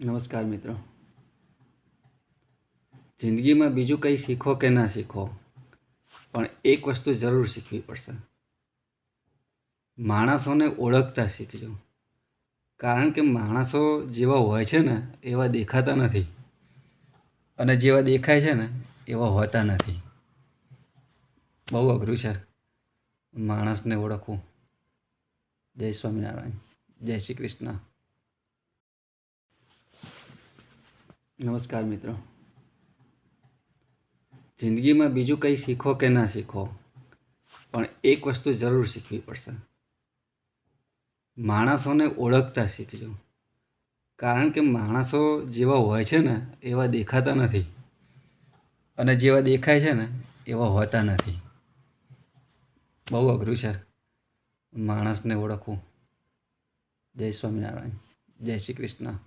નમસ્કાર મિત્રો. જિંદગીમાં બીજું કંઈ શીખો કે ના શીખો, પણ એક વસ્તુ જરૂર શીખવી પડશે. માણસોને ઓળખતા શીખજો. કારણ કે માણસો જેવા હોય છે ને એવા દેખાતા નથી, અને જેવા દેખાય છે ને એવા હોતા નથી. બહુ અઘરું છે માણસને ઓળખવું. જય સ્વામિનારાયણ. જય શ્રી કૃષ્ણ. નમસ્કાર મિત્રો. જિંદગીમાં બીજું કંઈ શીખો કે ના શીખો, પણ એક વસ્તુ જરૂર શીખવી પડશે. માણસોને ઓળખતા શીખજો. કારણ કે માણસો જેવા હોય છે ને એવા દેખાતા નથી, અને જેવા દેખાય છે ને એવા હોતા નથી. બહુ અઘરું છે માણસને ઓળખવું. જય સ્વામિનારાયણ. જય શ્રી કૃષ્ણ.